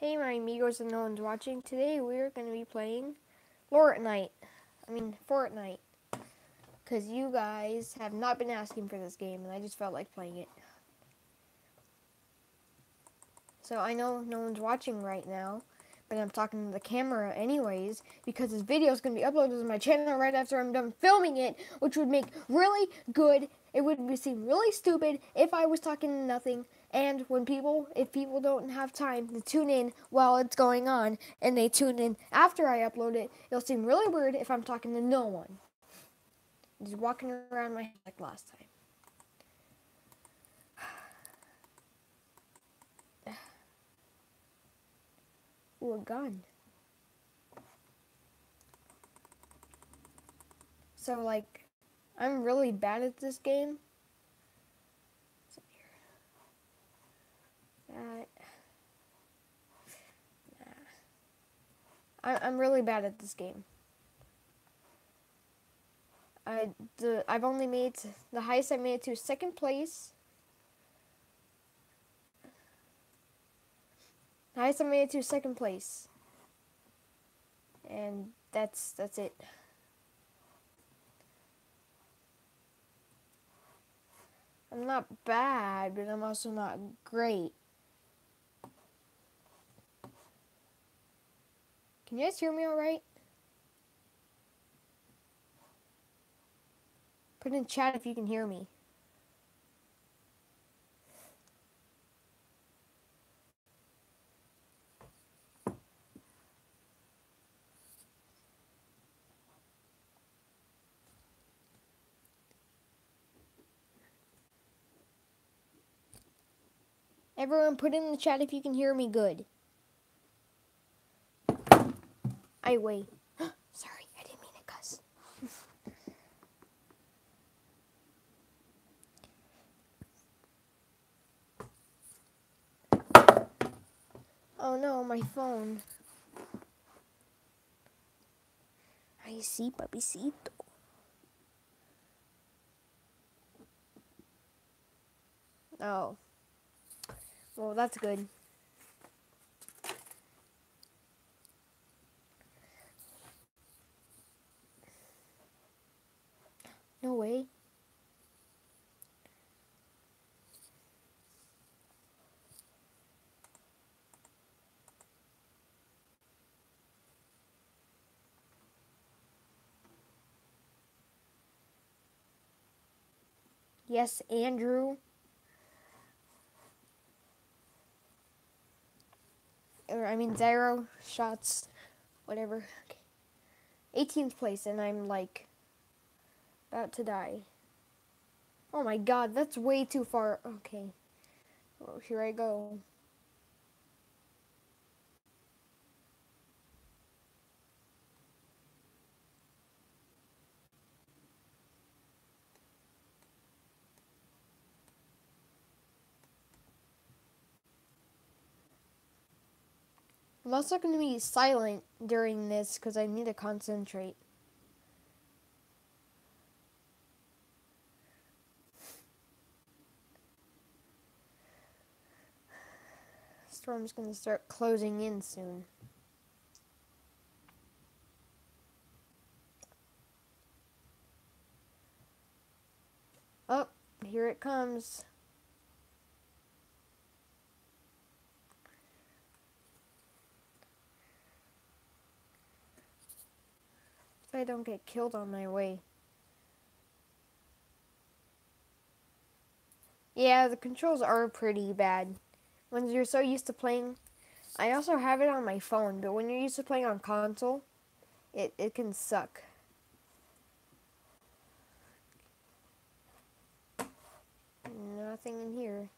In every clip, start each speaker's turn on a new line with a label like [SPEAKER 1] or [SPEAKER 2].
[SPEAKER 1] Hey my amigos and no one's watching. Today we're going to be playing Fortnite. Fortnite. Because you guys have not been asking for this game and I just felt like playing it. So I know no one's watching right now, but I'm talking to the camera anyways because this video is going to be uploaded to my channel right after I'm done filming it, which would make really good. It would seem really stupid if I was talking to nothing. And if people don't have time to tune in while it's going on and they tune in after I upload it, it'll seem really weird if I'm talking to no one. Just walking around my house like last time. Ooh, a gun. So, like, I'm really bad at this game. That. I'm really bad at this game. I've only made the highest I made it to second place. The highest I made it to second place, and that's it. I'm not bad, but I'm also not great. Can you guys hear me all right? Put in chat if you can hear me. Everyone put in the chat if you can hear me good. Wait. Sorry, I didn't mean to cuss. Oh no, my phone. Ay, sí, papicito. Oh. Well, that's good. No way. Yes, Andrew. Zero shots. Whatever. Okay. 18th place, and I'm like about to die. Oh my god, that's way too far. Okay. Well, here I go. I'm also going to be silent during this because I need to concentrate. Storm's going to start closing in soon. Oh, here it comes. If I don't get killed on my way. Yeah, the controls are pretty bad. When you're so used to playing... I also have it on my phone, but when you're used to playing on console, it can suck. Nothing in here.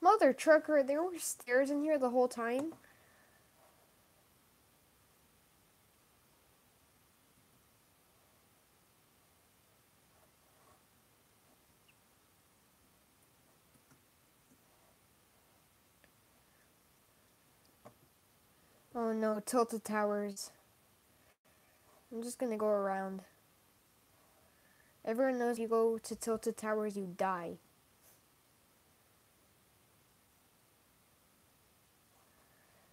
[SPEAKER 1] Mother trucker, there were stairs in here the whole time. Oh no, tilted towers. I'm just gonna go around. Everyone knows you go to tilted towers, you die.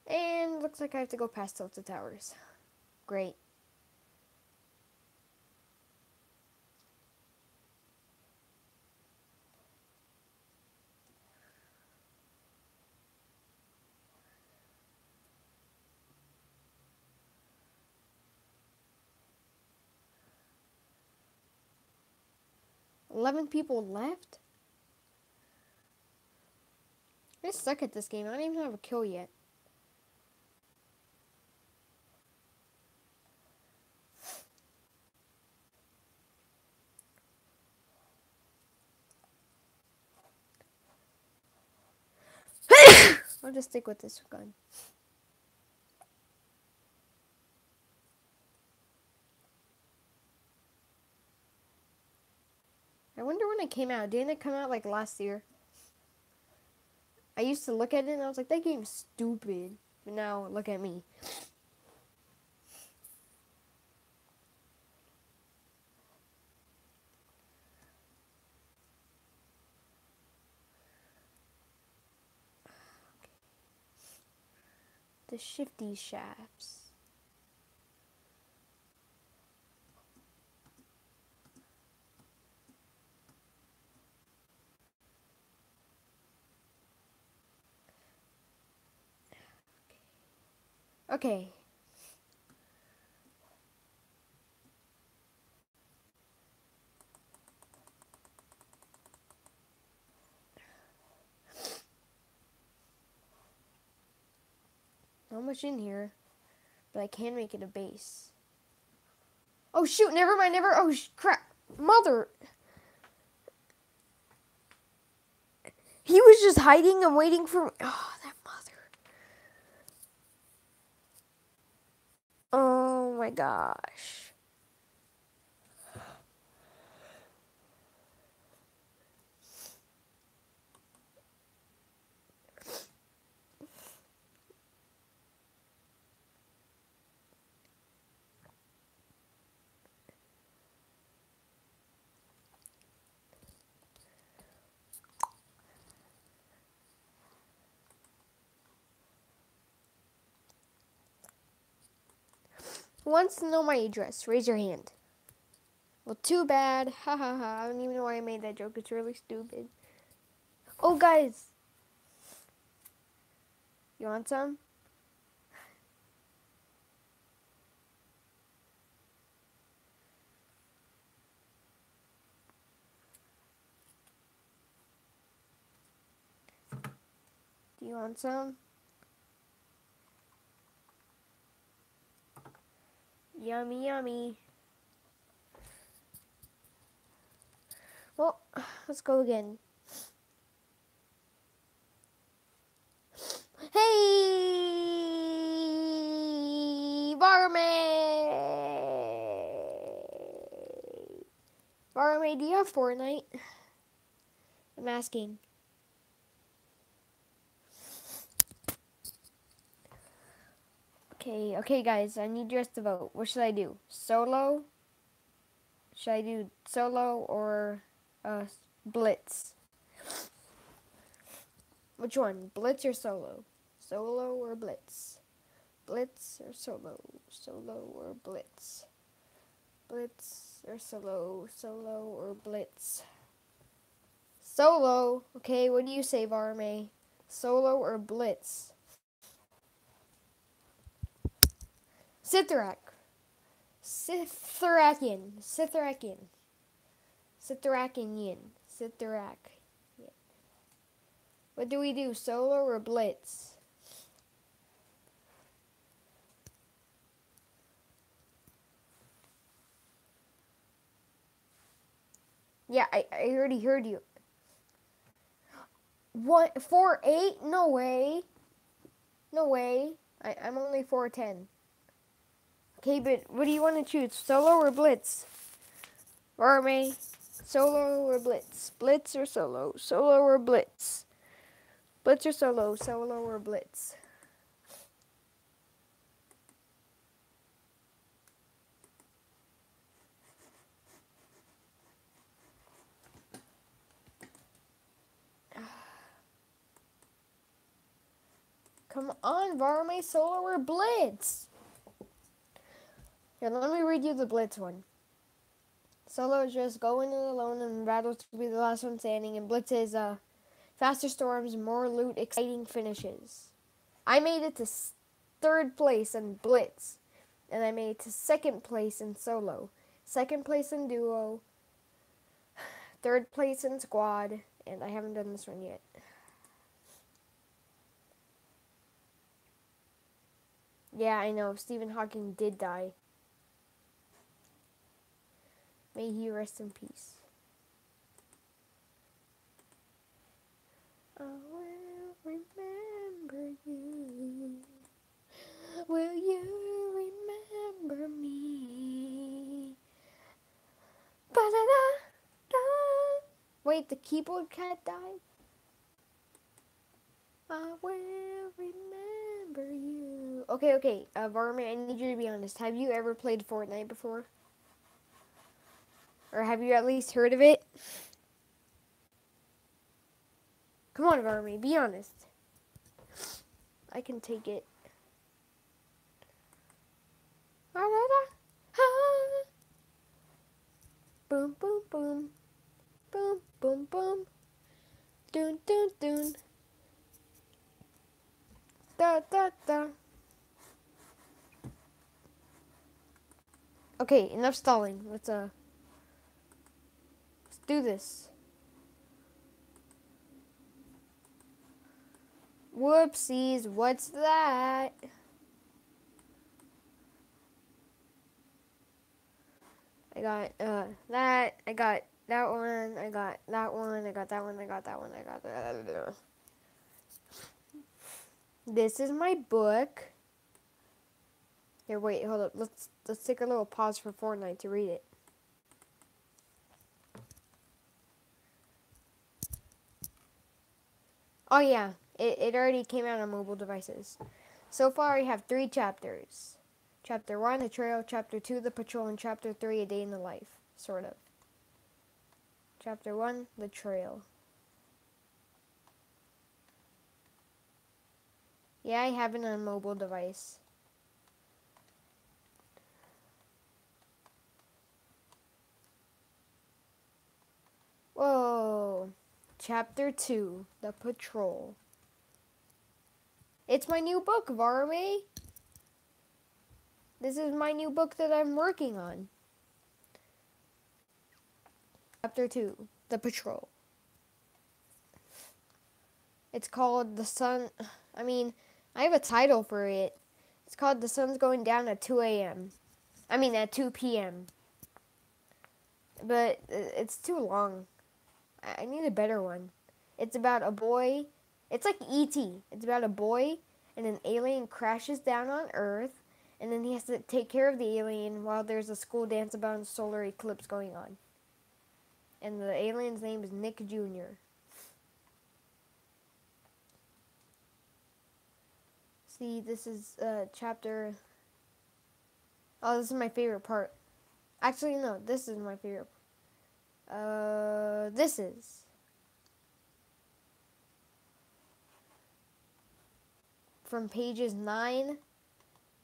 [SPEAKER 1] And looks like I have to go past tilted towers. Great. $11 people left? I suck at this game. I don't even have a kill yet. I'll just stick with this gun. I wonder when it came out. Didn't it come out like last year? I used to look at it and I was like, that game's stupid. But now, look at me. The shifty shafts. Okay. Not much in here, but I can make it a base. Oh shoot, never mind, oh crap. Mother. He was just hiding and waiting for me. Oh, that mother. Oh my gosh. Who wants to know my address? Raise your hand. Well, too bad. Ha ha ha. I don't even know why I made that joke. It's really stupid. Oh, guys. You want some? Do you want some? Yummy, yummy. Well, let's go again. Hey, Barmaid! Barmaid, do you have Fortnite? I'm asking. Okay, guys, I need you guys to vote. What should I do? Solo? Should I do solo or blitz? Which one? Blitz or solo? Solo or blitz? Blitz or solo? Solo or blitz? Blitz or solo? Solo or blitz? Solo. Okay, what do you say, Varme? Solo or blitz? Sithrak. Sithrakian. Sithrakian. Sithrakian. Sithrak. What do we do, solo or blitz? Yeah, I already heard you. What, 4-8? No way. No way. I'm only 4-10. Okay, but what do you want to choose, solo or blitz? Army, solo or blitz? Blitz or solo? Solo or blitz? Blitz or solo? Solo or blitz? Come on, Varme, solo or blitz? Here, let me read you the blitz one. Solo is just going in alone and battles to be the last one standing, and blitz is faster storms, more loot, exciting finishes. I made it to third place in blitz, and I made it to second place in solo, second place in duo, third place in squad, and I haven't done this one yet. Yeah, I know, Stephen Hawking did die. May he rest in peace. I will remember you. Will you remember me? Ba-da-da-da. Wait, the keyboard cat died? I will remember you. Okay, Varman, I need you to be honest. Have you ever played Fortnite before? Or have you at least heard of it? Come on, Varman, be honest. I can take it. Boom, boom, boom. Boom, boom, boom. Dun, dun, dun. Da, da, da. Okay, enough stalling. Let's do this. Whoopsies, what's that? I got that. I got that one. I got that one. I got that one. I got that one. I got that. This is my book. Here, wait, hold up. Let's take a little pause for Fortnite to read it. Oh yeah, it already came out on mobile devices. So far, I have 3 chapters. Chapter 1, the trail. Chapter 2, the patrol. And Chapter 3, a day in the life. Sort of. Chapter 1, the trail. Yeah, I have it on a mobile device. Whoa. Chapter 2, the patrol. It's my new book, Varme. This is my new book that I'm working on. Chapter 2, the patrol. It's called The Sun. I have a title for it. It's called The Sun's Going Down at 2 a.m. At 2 p.m. But it's too long. I need a better one. It's about a boy. It's like E.T. It's about a boy and an alien crashes down on Earth, and then he has to take care of the alien while there's a school dance about a solar eclipse going on. And the alien's name is Nick Jr. See, this is chapter... Oh, this is my favorite part. Actually, no, this is my favorite. This is... From pages 9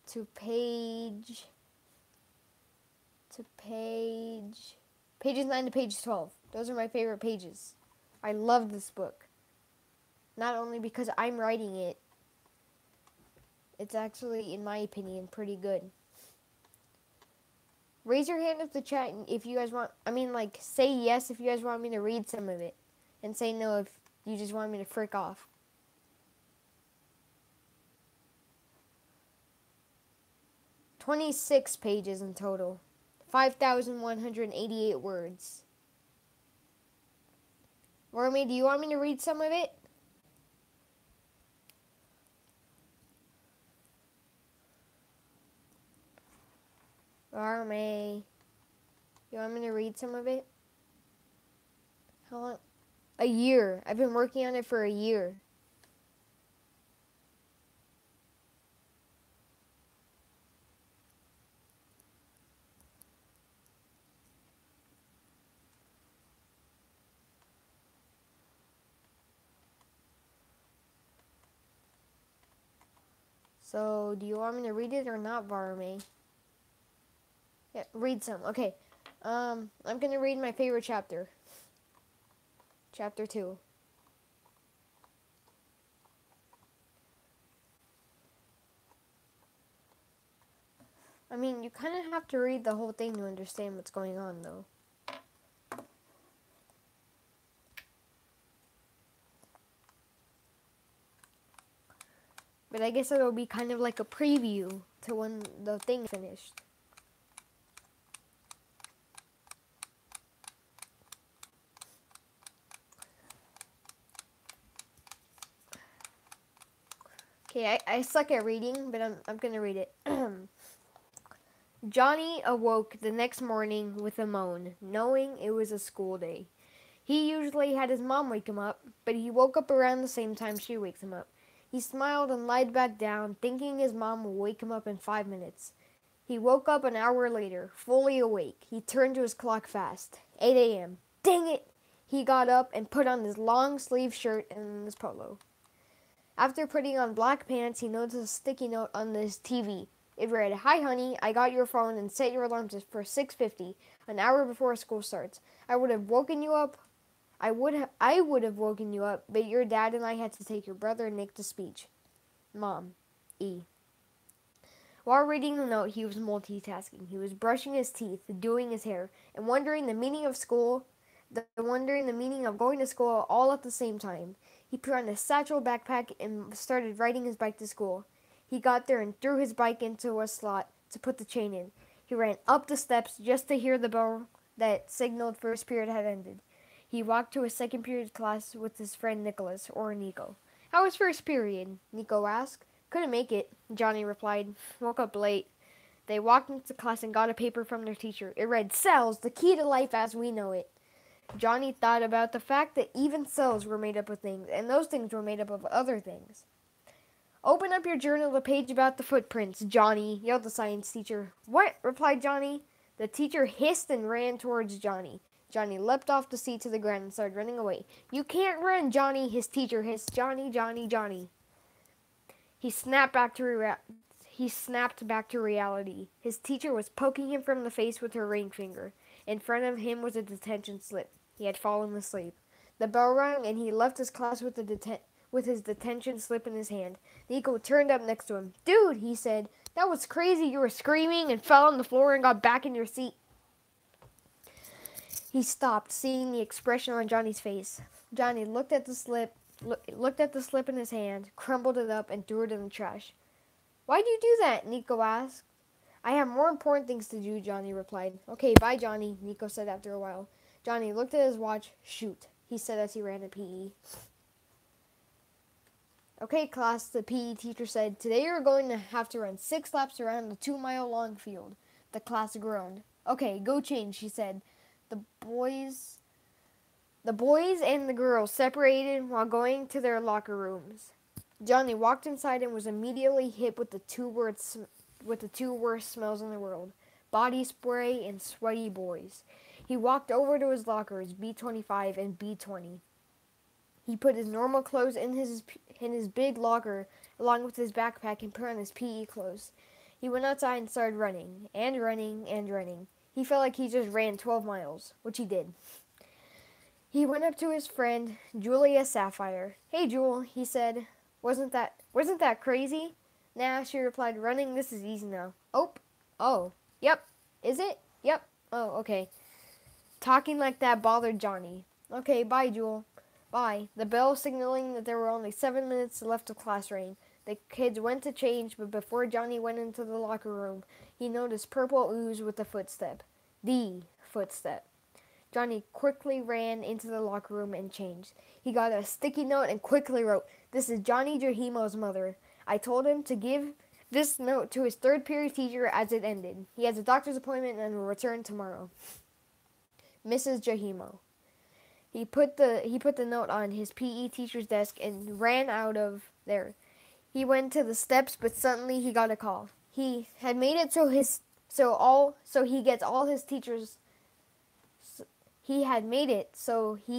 [SPEAKER 1] to page... Pages 9 to page 12. Those are my favorite pages. I love this book. Not only because I'm writing it, it's actually, in my opinion, pretty good. Raise your hand if the chat if you guys want, say yes if you guys want me to read some of it. And say no if you just want me to frick off. "26 pages in total. 5,188 words. Romy, do you want me to read some of it? Romy, you want me to read some of it? How long? A year. I've been working on it for a year. So, do you want me to read it or not, Barmy? Yeah, read some. Okay. I'm gonna read my favorite chapter. Chapter 2. I mean, you kind of have to read the whole thing to understand what's going on, though. But I guess it'll be kind of like a preview to when the thing's finished. Okay, I suck at reading, but I'm gonna read it. Johnny awoke the next morning with a moan, knowing it was a school day. He usually had his mom wake him up, but he woke up around the same time she wakes him up. He smiled and lied back down, thinking his mom would wake him up in 5 minutes. He woke up an hour later, fully awake. He turned to his clock fast. 8 a.m. Dang it! He got up and put on his long sleeve shirt and his polo. After putting on black pants, he noticed a sticky note on his TV. It read, "Hi honey, I got your phone and set your alarm for 6:50, an hour before school starts. I would have woken you up, but your dad and I had to take your brother Nick to speech. Mom, E." While reading the note, he was multitasking. He was brushing his teeth, doing his hair, and wondering the meaning of going to school all at the same time. He put on a satchel backpack and started riding his bike to school. He got there and threw his bike into a slot to put the chain in. He ran up the steps just to hear the bell that signaled first period had ended. He walked to his second period class with his friend Nicholas, or Nico. "How was first period?" Nico asked. "Couldn't make it," Johnny replied. "Woke up late." They walked into class and got a paper from their teacher. It read, "Cells, the key to life as we know it." Johnny thought about the fact that even cells were made up of things, and those things were made up of other things. "Open up your journal, the page about the footprints, Johnny," yelled the science teacher. "What?" replied Johnny. The teacher hissed and ran towards Johnny. Johnny leapt off the seat to the ground and started running away. "You can't run, Johnny," his teacher hissed. "Johnny, Johnny, Johnny." He snapped back to reality. His teacher was poking him from the face with her ring finger. In front of him was a detention slip. He had fallen asleep. The bell rang, and he left his class with his detention slip in his hand. Nico turned up next to him. "Dude," he said, "that was crazy. You were screaming and fell on the floor and got back in your seat." He stopped, seeing the expression on Johnny's face. Johnny looked at the slip in his hand, crumbled it up, and threw it in the trash. "Why'd you do that?" Nico asked. "I have more important things to do," Johnny replied. "Okay, bye, Johnny," Nico said after a while. Johnny looked at his watch. "Shoot," he said as he ran to PE. "Okay, class," the PE teacher said. "Today you're going to have to run 6 laps around the 2-mile-long field." The class groaned. "Okay, go change," she said. The boys and the girls separated while going to their locker rooms. Johnny walked inside and was immediately hit with the two worst smells in the world: body spray and sweaty boys. He walked over to his lockers, B25 and B20. He put his normal clothes in his big locker along with his backpack and put on his PE clothes. He went outside and started running and running and running. He felt like he just ran 12 miles, which he did. He went up to his friend, Julia Sapphire. "Hey, Jewel," he said. Wasn't that crazy?" "Nah," she replied. "Running this is easy now." Oh, yep. Is it? Yep. Oh, okay. Talking like that bothered Johnny. "Okay, bye, Jewel." "Bye." The bell signaling that there were only 7 minutes left of class rang. The kids went to change, but before Johnny went into the locker room, he noticed purple ooze with a footstep. The footstep. Johnny quickly ran into the locker room and changed. He got a sticky note and quickly wrote, "This is Johnny Jahimo's mother. I told him to give this note to his third period teacher as it ended. He has a doctor's appointment and will return tomorrow. Mrs. Jahimo." He put the note on his PE teacher's desk and ran out of there. He went to the steps, but suddenly he got a call. He had made it so he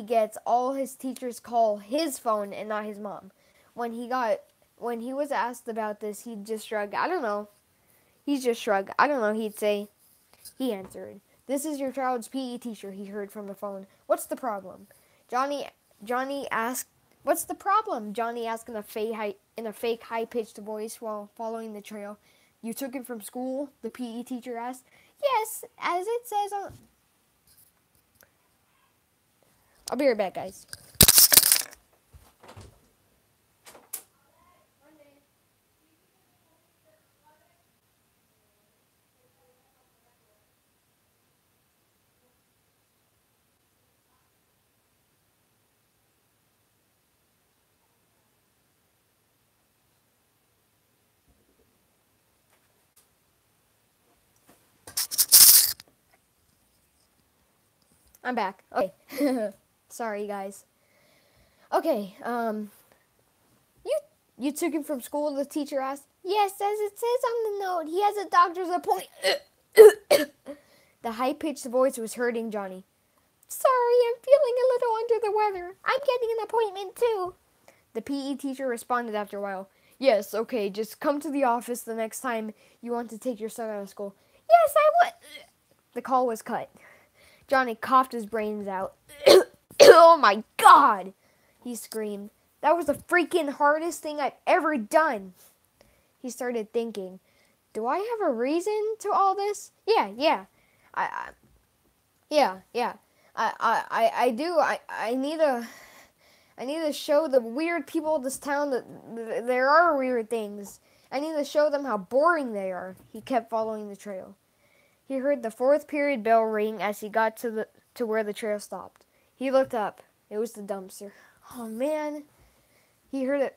[SPEAKER 1] gets all his teachers call his phone and not his mom. When when he was asked about this, he'd just shrug. I don't know. He'd just shrug. I don't know. He'd say, he answered, "This is your child's PE teacher," he heard from the phone. "What's the problem?" Johnny asked, "What's the problem?" Johnny asked in a fake high-pitched voice while following the trail. "You took him from school?" the PE teacher asked. "Yes, as it says on..." I'll be right back, guys. I'm back. Okay. Sorry, guys. Okay, you took him from school, the teacher asked. "Yes, as it says on the note, he has a doctor's appointment." The high-pitched voice was hurting Johnny. "Sorry, I'm feeling a little under the weather. I'm getting an appointment too." The PE teacher responded after a while. "Yes, okay, just come to the office the next time you want to take your son out of school." "Yes, I would." The call was cut. Johnny coughed his brains out. "Oh my God!" he screamed. "That was the freaking hardest thing I've ever done." He started thinking, "Do I have a reason to all this?" Yeah. I yeah. I do. I need to show the weird people of this town that there are weird things. I need to show them how boring they are. He kept following the trail. He heard the fourth period bell ring as he got to where the trail stopped. He looked up. It was the dumpster. Oh man. He heard a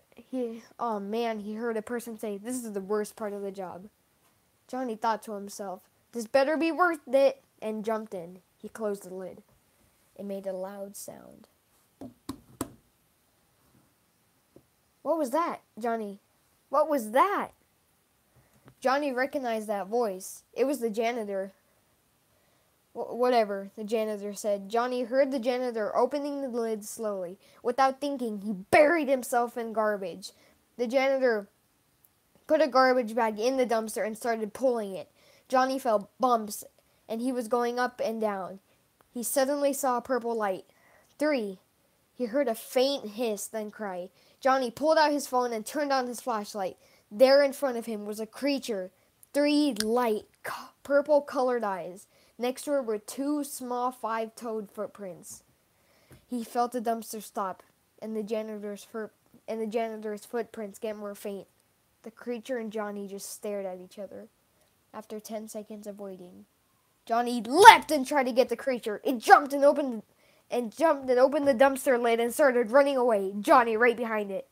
[SPEAKER 1] person say, "This is the worst part of the job." Johnny thought to himself, "This better be worth it," and jumped in. He closed the lid. It made a loud sound. What was that, Johnny? What was that? Johnny recognized that voice. It was the janitor. Whatever, the janitor said. Johnny heard the janitor opening the lid slowly. Without thinking, he buried himself in garbage. The janitor put a garbage bag in the dumpster and started pulling it. Johnny felt bumps, and he was going up and down. He suddenly saw a purple light. 3. He heard a faint hiss, then cry. Johnny pulled out his phone and turned on his flashlight. There in front of him was a creature. 3 light, purple-colored eyes. Next to it were 2 small 5-toed footprints. He felt the dumpster stop, and the janitor's footprints get more faint. The creature and Johnny just stared at each other. After 10 seconds of waiting, Johnny leapt and tried to get the creature. It jumped and opened the dumpster lid and started running away. Johnny right behind it.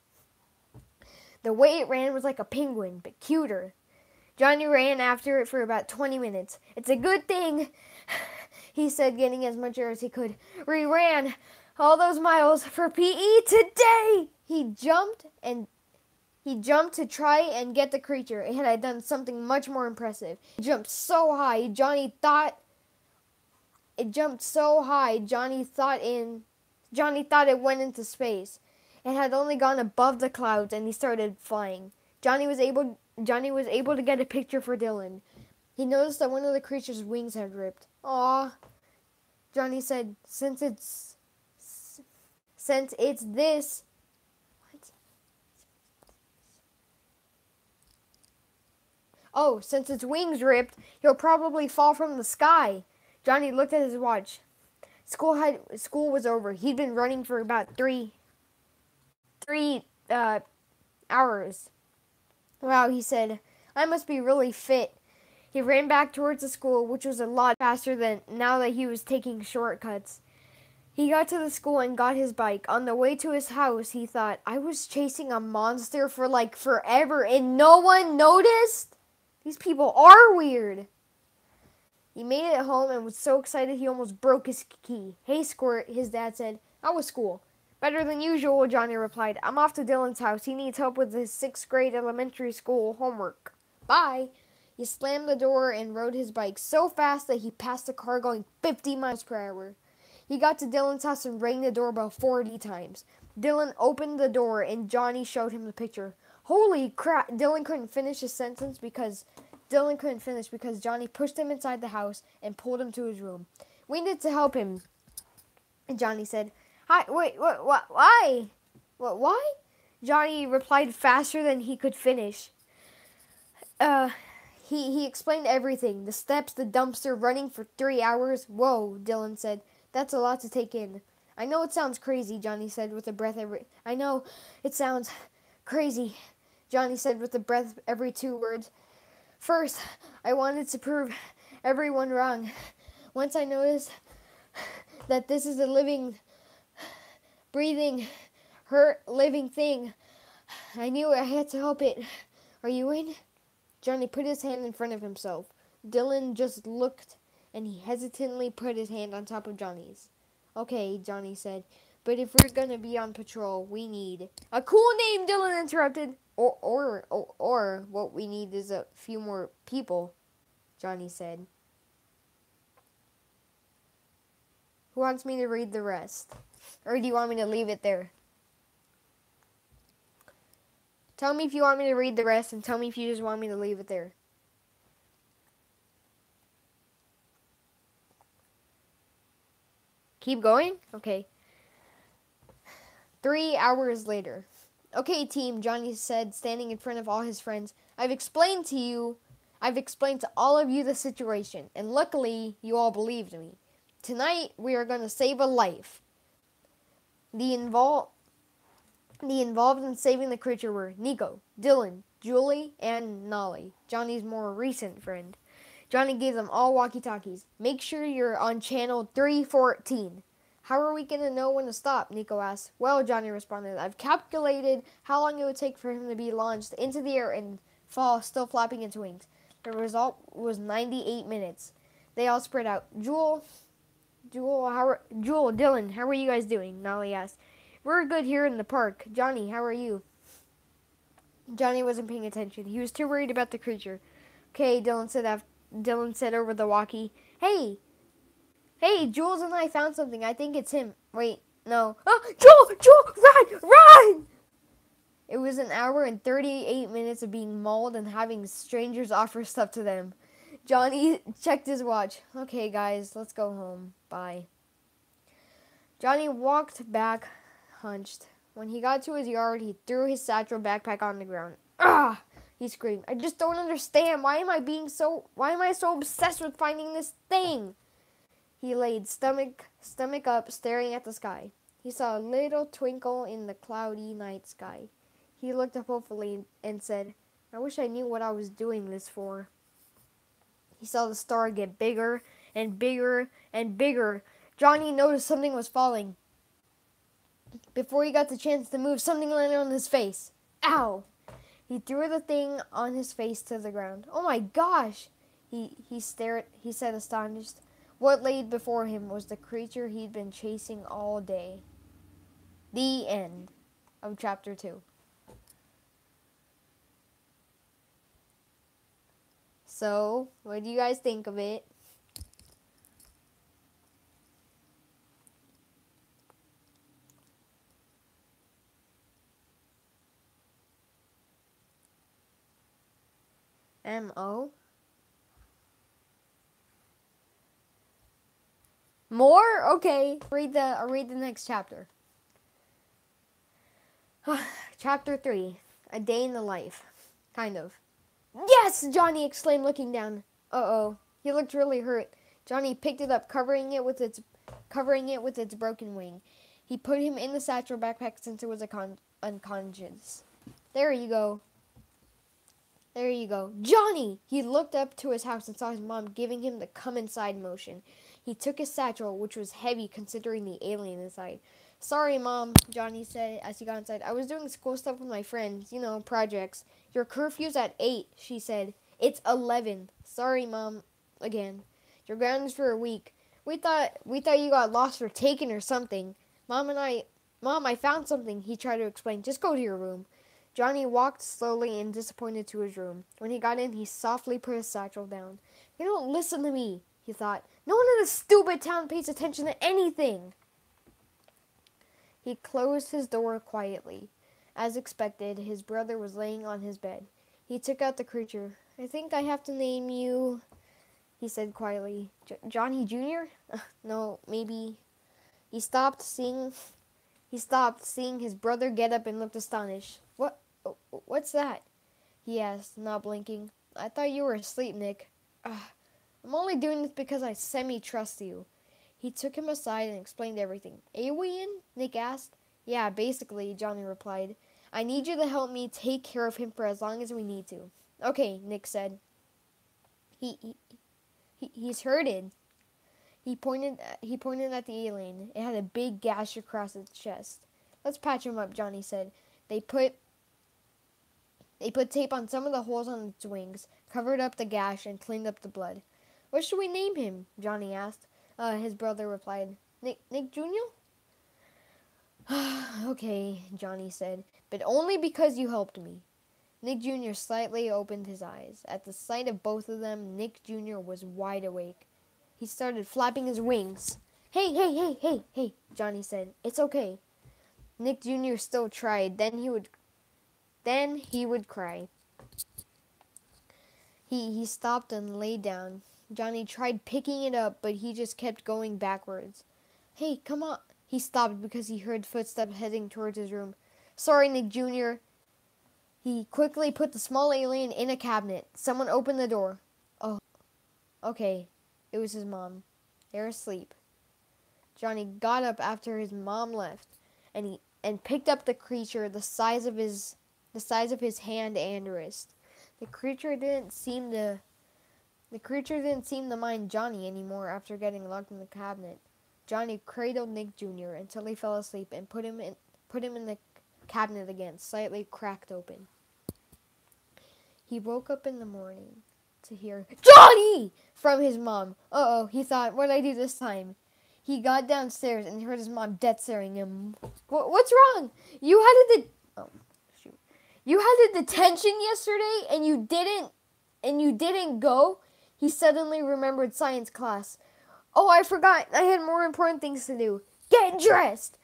[SPEAKER 1] The way it ran was like a penguin, but cuter. Johnny ran after it for about 20 minutes. "It's a good thing," he said, getting as much air as he could. "We ran all those miles for PE today." He jumped to try and get the creature. It had done something much more impressive. It jumped so high, Johnny thought it went into space. It had only gone above the clouds, and he started flying. Johnny was able to get a picture for Dylan. He noticed that one of the creature's wings had ripped. "Aw," Johnny said, since it's this... What? "Oh, since its wings ripped, he'll probably fall from the sky." Johnny looked at his watch. School was over. He'd been running for about three hours. "Wow," he said. "I must be really fit." He ran back towards the school, which was a lot faster than now that he was taking shortcuts. He got to the school and got his bike. On the way to his house, he thought, "I was chasing a monster for like forever and no one noticed? These people are weird." He made it home and was so excited he almost broke his key. "Hey, Squirt," his dad said. "How was school?" "Better than usual," Johnny replied. "I'm off to Dylan's house. He needs help with his 6th grade elementary school homework. Bye." He slammed the door and rode his bike so fast that he passed a car going 50 miles per hour. He got to Dylan's house and rang the doorbell 40 times. Dylan opened the door and Johnny showed him the picture. Holy crap! Dylan couldn't finish his sentence because Johnny pushed him inside the house and pulled him to his room. We need to help him, Johnny said. Hi, wait, what, why? What, why? Johnny replied faster than he could finish. He explained everything. The steps, the dumpster, running for 3 hours. Whoa, Dylan said. That's a lot to take in. I know it sounds crazy, Johnny said with a breath I know it sounds crazy, Johnny said with a breath every 2 words. First, I wanted to prove everyone wrong. Once I noticed that this is a living, breathing, living thing, I knew I had to help it. Are you in? Johnny put his hand in front of himself. Dylan just looked, and he hesitantly put his hand on top of Johnny's. Okay, Johnny said, but if we're gonna be on patrol, we need a cool name, Dylan interrupted. Or what we need is a few more people, Johnny said. Who wants me to read the rest? Or do you want me to leave it there? Tell me if you want me to read the rest, and tell me if you just want me to leave it there. Keep going? Okay. 3 hours later. Okay, team, Johnny said, standing in front of all his friends. I've explained to all of you the situation, and luckily, you all believed me. Tonight, we are going to save a life. The involved in saving the creature were Nico, Dylan, Julie, and Nolly, Johnny's more recent friend. Johnny gave them all walkie-talkies. Make sure you're on channel 314. How are we going to know when to stop? Nico asked. Well, Johnny responded, I've calculated how long it would take for him to be launched into the air and fall still flapping its wings. The result was 98 minutes. They all spread out. Dylan, how are you guys doing? Nolly asked. We're good here in the park. Johnny, how are you? Johnny wasn't paying attention. He was too worried about the creature. Okay, Dylan said over the walkie. Hey, Jules and I found something. I think it's him. Wait, no. Oh, Joel, run! It was an hour and 38 minutes of being mauled and having strangers offer stuff to them. Johnny checked his watch. Okay, guys, let's go home. Bye. Johnny walked back, hunched. When he got to his yard, he threw his satchel backpack on the ground. Ah! He screamed. I just don't understand. Why am I so obsessed with finding this thing? He laid stomach up, staring at the sky. He saw a little twinkle in the cloudy night sky. He looked up hopefully and said, I wish I knew what I was doing this for. He saw the star get bigger and bigger and bigger. Johnny noticed something was falling. Before he got the chance to move, something landed on his face. Ow! He threw the thing on his face to the ground. Oh my gosh! He said astonished. What lay before him was the creature he'd been chasing all day. The end of chapter 2. So, what do you guys think of it? M.O.? More? Okay. I'll read the next chapter. Chapter 3. A Day in the Life. Kind of. Yes! Johnny exclaimed, looking down. Uh-oh. He looked really hurt. Johnny picked it up, covering it with its broken wing. He put him in the satchel backpack since it was unconscious. There you go. There you go. Johnny! He looked up to his house and saw his mom giving him the come inside motion. He took his satchel, which was heavy considering the alien inside. Sorry, Mom, Johnny said as he got inside. I was doing school stuff with my friends, projects. Your curfew's at 8, she said. It's 11. Sorry, Mom, again. You're grounded for a week. We thought you got lost or taken or something. Mom, I found something, he tried to explain. Just go to your room. Johnny walked slowly and disappointed to his room. When he got in, he softly put his satchel down. They don't listen to me, he thought. No one in this stupid town pays attention to anything. He closed his door quietly. As expected, his brother was laying on his bed. He took out the creature. I think I have to name you, he said quietly. Johnny Jr.? No, maybe. He stopped seeing his brother get up and looked astonished. What's that? He asked, not blinking. I thought you were asleep, Nick. I'm only doing this because I semi-trust you. He took him aside and explained everything. Alien? Nick asked. Yeah, basically, Johnny replied. I need you to help me take care of him for as long as we need to. Okay, Nick said. He's hurted. He pointed at the alien. It had a big gash across its chest. Let's patch him up, Johnny said. They put tape on some of the holes on its wings, covered up the gash, and cleaned up the blood. What should we name him? Johnny asked. His brother replied. Nick Jr.? Okay, Johnny said, but only because you helped me. Nick Jr. slightly opened his eyes. At the sight of both of them, Nick Jr. was wide awake. He started flapping his wings. Hey, Johnny said. It's okay. Nick Jr. still tried. Then he would cry. He stopped and lay down. Johnny tried picking it up, but he just kept going backwards. Hey, come on. He stopped because he heard footsteps heading towards his room. Sorry, Nick Jr. He quickly put the small alien in a cabinet. Someone opened the door. Oh, okay. It was his mom. They were asleep. Johnny got up after his mom left, and picked up the creature the size of his hand and wrist. The creature didn't seem to mind Johnny anymore after getting locked in the cabinet. Johnny cradled Nick Jr. until he fell asleep and put him in the cabinet again, slightly cracked open. He woke up in the morning to hear Johnny from his mom. Uh-oh, he thought, what'd I do this time? He got downstairs and heard his mom dead staring him. What's wrong? You had a detention yesterday and you didn't go? He suddenly remembered science class. Oh, I forgot. I had more important things to do. Get dressed!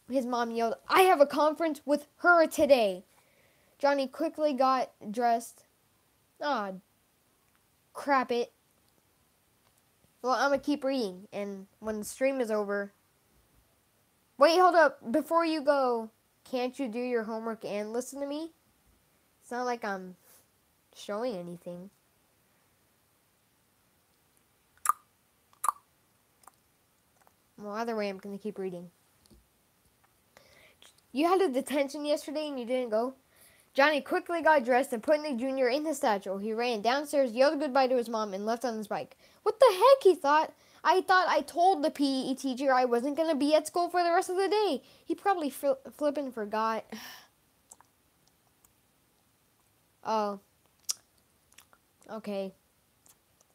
[SPEAKER 1] His mom yelled. I have a conference with her today. Johnny quickly got dressed. Crap it. Well, I'm going to keep reading, and when the stream is over... Wait, hold up. Before you go, can't you do your homework and listen to me? It's not like I'm showing anything. Well, either way, I'm going to keep reading. You had a detention yesterday and you didn't go? Johnny quickly got dressed and put Nick Jr. in his satchel. He ran downstairs, yelled goodbye to his mom, and left on his bike. What the heck, he thought. I thought I told the PE teacher I wasn't going to be at school for the rest of the day. He probably flippin' forgot. Oh. Okay.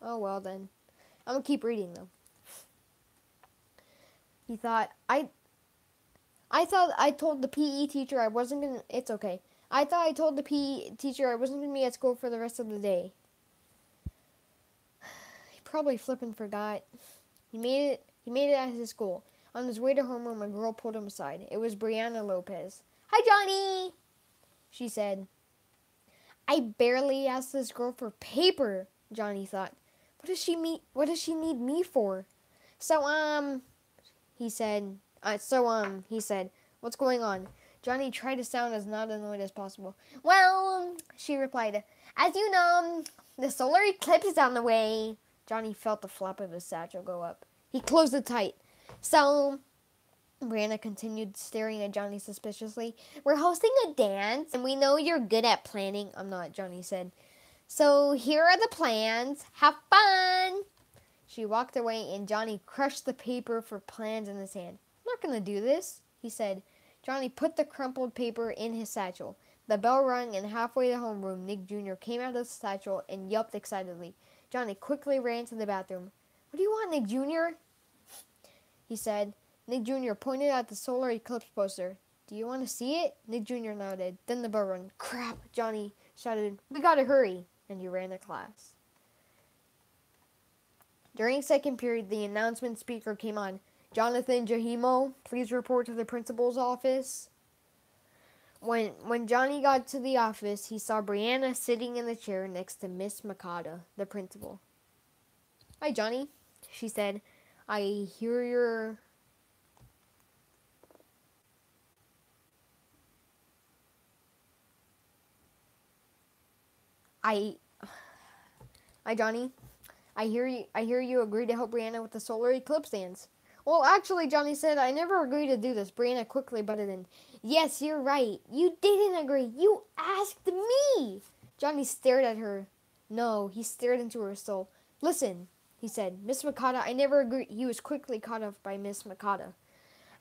[SPEAKER 1] Oh, well then. I'm going to keep reading, though. He thought, I thought I told the PE teacher I wasn't going to... It's okay. I thought I told the PE teacher I wasn't going to be at school for the rest of the day. He probably flippin' forgot. He made it at his school. On his way to homeroom, a girl pulled him aside. It was Brianna Lopez. Hi, Johnny, she said. I barely asked this girl for paper, Johnny thought. What does she need me for? He said, what's going on? Johnny tried to sound as not annoyed as possible. Well, she replied, as you know, the solar eclipse is on the way. Johnny felt the flap of his satchel go up. He closed it tight. So, Brianna continued staring at Johnny suspiciously. We're hosting a dance, and we know you're good at planning. I'm not, Johnny said. So, here are the plans. Have fun! She walked away, and Johnny crushed the paper for plans in his hand. I'm not going to do this, he said. Johnny put the crumpled paper in his satchel. The bell rang, and halfway to homeroom, Nick Jr. came out of the satchel and yelped excitedly. Johnny quickly ran to the bathroom. What do you want, Nick Jr.? He said. Nick Jr. pointed at the solar eclipse poster. Do you want to see it? Nick Jr. nodded. Then the bell rang. Crap, Johnny shouted. We gotta hurry. And he ran to class. During second period, the announcement speaker came on. Jonathan Jahimo, please report to the principal's office. When Johnny got to the office, he saw Brianna sitting in the chair next to Miss Makata, the principal. "Hi, Johnny," she said. "I hear you're..." I... "Hi, Johnny. I hear you agreed to help Brianna with the solar eclipse dance." "Well, actually," Johnny said, "I never agreed to do this." Brianna quickly butted in. "Yes, you're right. You didn't agree. You asked me." Johnny stared at her. No, he stared into her soul. "Listen," he said. "Miss Makata, I never agreed." He was quickly cut off by Miss Makata.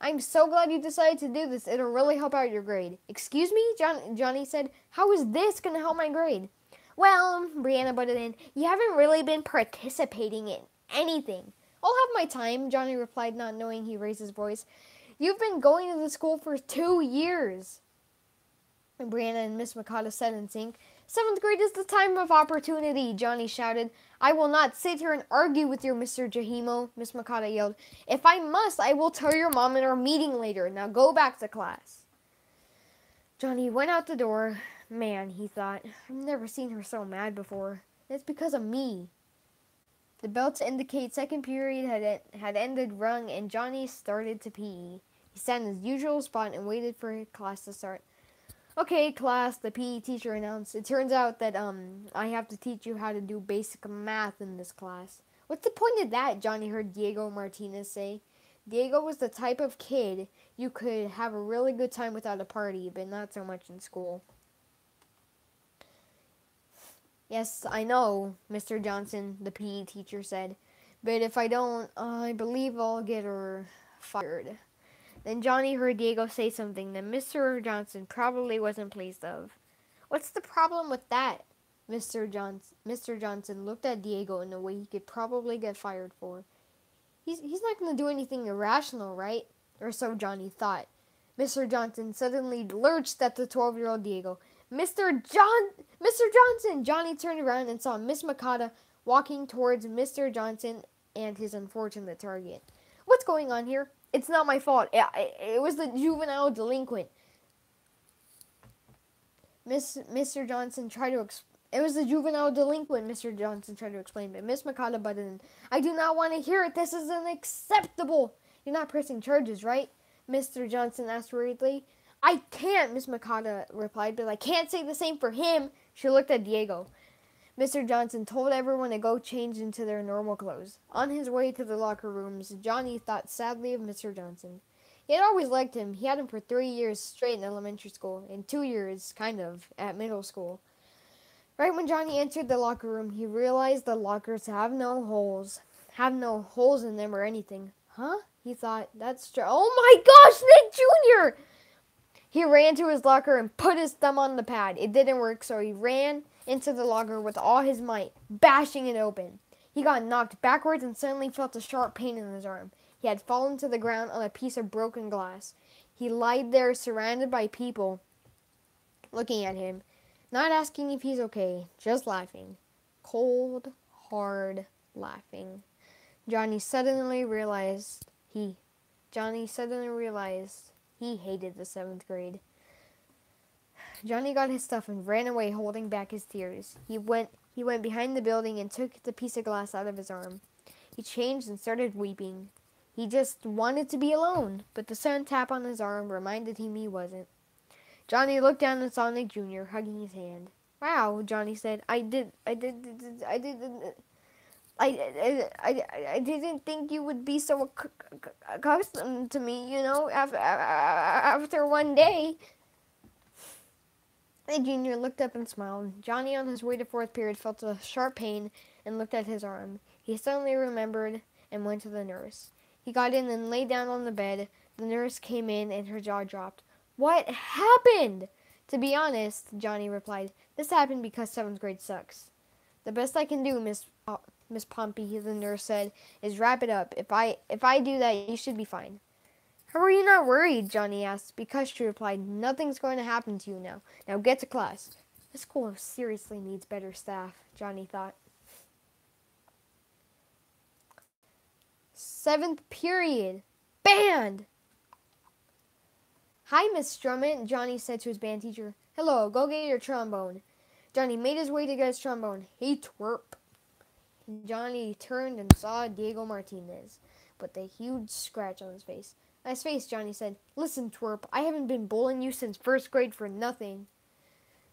[SPEAKER 1] "I'm so glad you decided to do this. It'll really help out your grade." "Excuse me?" Johnny said. "How is this going to help my grade?" "Well," Brianna butted in, "you haven't really been participating in anything." "I'll have my time," Johnny replied, not knowing he raised his voice. "You've been going to the school for 2 years." And Brianna and Miss Makata said in sync. "Seventh grade is the time of opportunity," Johnny shouted. "I will not sit here and argue with you, Mr. Jahimo," Miss Makata yelled. "If I must, I will tell your mom in our meeting later. Now go back to class." Johnny went out the door. Man, he thought, I've never seen her so mad before. It's because of me. The bell to indicate second period had ended rung, and Johnny started to PE. He sat in his usual spot and waited for class to start. "Okay, class," the PE teacher announced. "It turns out that I have to teach you how to do basic math in this class." "What's the point of that?" Johnny heard Diego Martinez say. Diego was the type of kid you could have a really good time without a party, but not so much in school. "Yes, I know, Mr. Johnson," the PE teacher said. "But if I don't, I believe I'll get her fired." Then Johnny heard Diego say something that Mr. Johnson probably wasn't pleased of. "What's the problem with that?" Mr. Johnson looked at Diego in a way he could probably get fired for. He's not going to do anything irrational, right? Or so Johnny thought. Mr. Johnson suddenly lurched at the 12-year-old Diego. Mr. Johnson!" Johnny turned around and saw Miss Makata walking towards Mr. Johnson and his unfortunate target. "What's going on here?" "It's not my fault. It was the juvenile delinquent." Mr. Johnson tried to It was the juvenile delinquent, Mr. Johnson tried to explain, but Miss Makata butted in. "I do not want to hear it. This is unacceptable." "You're not pressing charges, right?" Mr. Johnson asked worriedly. "I can't," Miss Makata replied, "but I can't say the same for him." She looked at Diego. Mr. Johnson told everyone to go change into their normal clothes. On his way to the locker rooms, Johnny thought sadly of Mr. Johnson. He had always liked him. He had him for 3 years straight in elementary school, and 2 years, kind of, at middle school. Right when Johnny entered the locker room, he realized the lockers have no holes. Have no holes in them or anything. Huh? He thought. That's true. Oh my gosh, Nick Jr.! He ran to his locker and put his thumb on the pad. It didn't work, so he ran into the locker with all his might, bashing it open. He got knocked backwards and suddenly felt a sharp pain in his arm. He had fallen to the ground on a piece of broken glass. He lied there surrounded by people looking at him, not asking if he's okay, just laughing. Cold, hard laughing. Johnny suddenly realized he hated the 7th grade. Johnny got his stuff and ran away, holding back his tears. He went behind the building and took the piece of glass out of his arm. He changed and started weeping. He just wanted to be alone, but the sudden tap on his arm reminded him he wasn't. Johnny looked down and saw Nick Jr. hugging his hand. "Wow," Johnny said. I didn't think you would be so accustomed to me, after one day." The junior looked up and smiled. Johnny, on his way to 4th period, felt a sharp pain and looked at his arm. He suddenly remembered and went to the nurse. He got in and lay down on the bed. The nurse came in and her jaw dropped. "What happened?" "To be honest," Johnny replied, "this happened because 7th grade sucks." "The best I can do, Miss Pompey," the nurse said, "is wrap it up. If I do that, you should be fine." "How are you not worried?" Johnny asked. "Because," she replied, "nothing's going to happen to you now. Now get to class." This school seriously needs better staff, Johnny thought. 7th period. Banned! "Hi, Miss Strummett," Johnny said to his band teacher. "Hello, go get your trombone." Johnny made his way to get his trombone. "Hey, twerp." Johnny turned and saw Diego Martinez, with a huge scratch on his face. "Nice face," Johnny said. "Listen, twerp, I haven't been bullying you since first grade for nothing."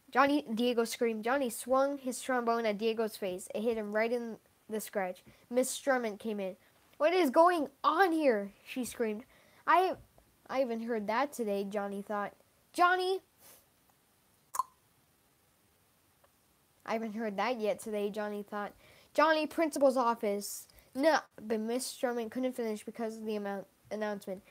[SPEAKER 1] Johnny, Diego screamed. Johnny swung his trombone at Diego's face. It hit him right in the scratch. Miss Strummett came in. "What is going on here?" she screamed. I haven't heard that today," Johnny thought. "Johnny!" "I haven't heard that yet today," Johnny thought. "Johnny, principal's office." No, but Miss Strummett couldn't finish because of the announcement.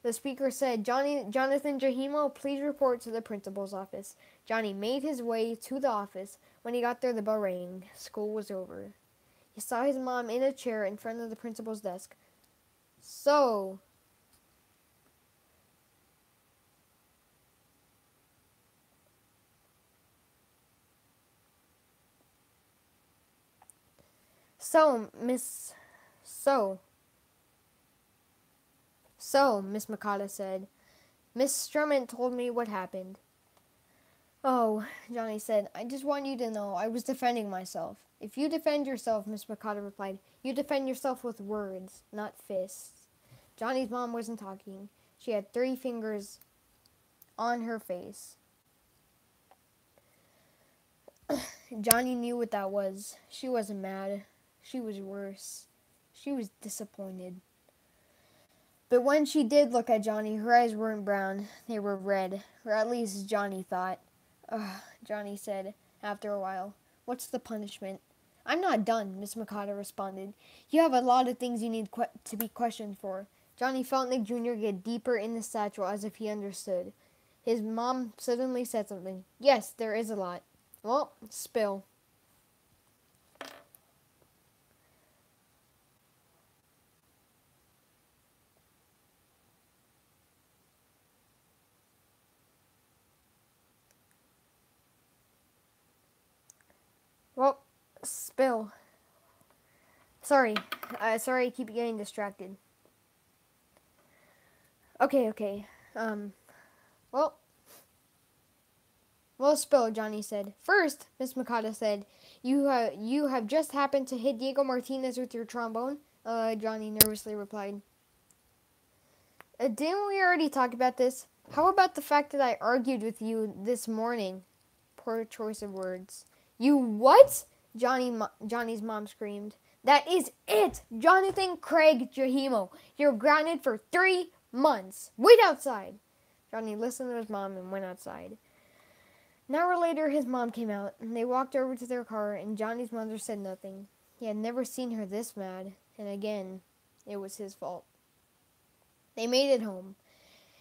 [SPEAKER 1] The speaker said, Jonathan Jahimo, please report to the principal's office." Johnny made his way to the office. When he got there, the bell rang. School was over. He saw his mom in a chair in front of the principal's desk. So, Miss, so, Miss Makata said. "Miss Strummett told me what happened." "Oh," Johnny said, "I just want you to know I was defending myself." "If you defend yourself," Miss Makata replied, "you defend yourself with words, not fists." Johnny's mom wasn't talking. She had 3 fingers on her face. Johnny knew what that was. She wasn't mad. She was worse. She was disappointed. But when she did look at Johnny, her eyes weren't brown. They were red. Or at least Johnny thought. "Ugh," Johnny said after a while. "What's the punishment?" "I'm not done," Miss Makata responded. "You have a lot of things you need to be questioned for." Johnny felt Nick Jr. get deeper in the satchel as if he understood. His mom suddenly said something. "Yes, there is a lot." "Well, spill." "Well, spill." Sorry. Sorry I keep getting distracted. Okay. Well, spill, Johnny said. "First," Miss Makata said, you have just happened to hit Diego Martinez with your trombone." Johnny nervously replied. Didn't we already talk about this? How about the fact that I argued with you this morning?" Poor choice of words. "You what?" Johnny's mom screamed. "That is it! Jonathan Craig Jahimo. You're grounded for 3 months. Wait outside." Johnny listened to his mom and went outside. An hour later, his mom came out, and they walked over to their car, and Johnny's mother said nothing. He had never seen her this mad, and again, it was his fault. They made it home,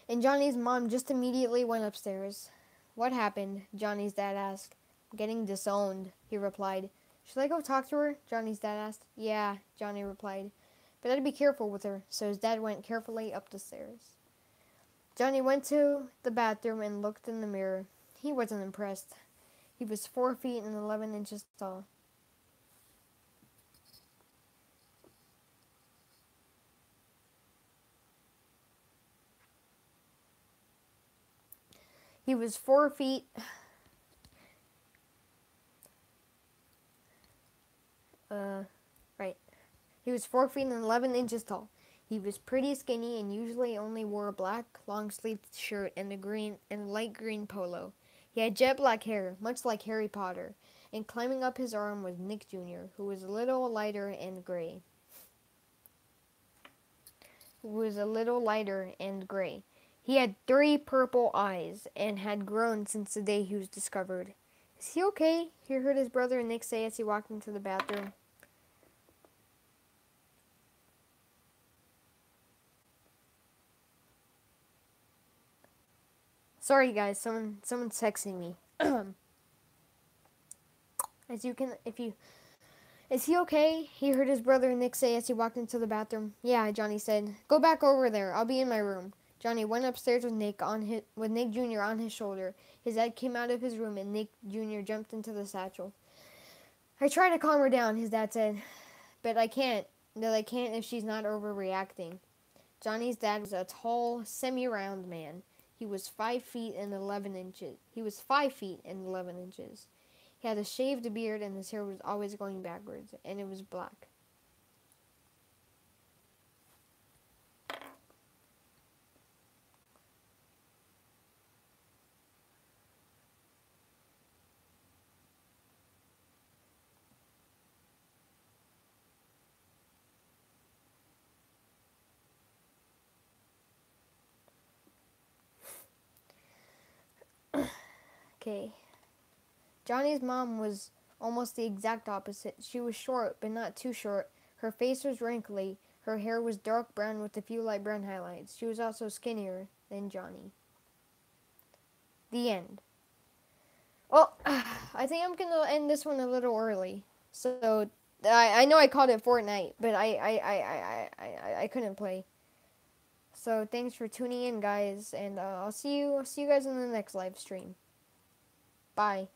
[SPEAKER 1] and Johnny's mom just immediately went upstairs. "What happened?" Johnny's dad asked. "Getting disowned," he replied. "Should I go talk to her?" Johnny's dad asked. "Yeah," Johnny replied. "But I'd be careful with her," so his dad went carefully up the stairs. Johnny went to the bathroom and looked in the mirror. He wasn't impressed. He was 4 feet and 11 inches tall. He was 4 feet. Right. He was 4 feet and 11 inches tall. He was pretty skinny and usually only wore a black long-sleeved shirt and a light green polo. He had jet black hair, much like Harry Potter, and climbing up his arm was Nick Jr., who was a little lighter and gray. He had 3 purple eyes and had grown since the day he was discovered. "Is he okay?" he heard his brother Nick say as he walked into the bathroom. Sorry guys, someone's texting me. Is he okay? He heard his brother Nick say as he walked into the bathroom. "Yeah," Johnny said. "Go back over there. I'll be in my room." Johnny went upstairs with Nick Jr. on his shoulder. His dad came out of his room and Nick Jr. jumped into the satchel. "I tried to calm her down," his dad said, "but I can't. I can't if she's not overreacting." Johnny's dad was a tall, semi-round man. He was 5 feet and 11 inches. He was 5 feet and 11 inches. He had a shaved beard and his hair was always going backwards, and it was black. Okay. Johnny's mom was almost the exact opposite. She was short, but not too short. Her face was wrinkly. Her hair was dark brown with a few light brown highlights. She was also skinnier than Johnny. The end. Well, I think I'm going to end this one a little early. So, I know I called it Fortnite, but I couldn't play. So, thanks for tuning in, guys, and I'll see you guys in the next live stream. Bye.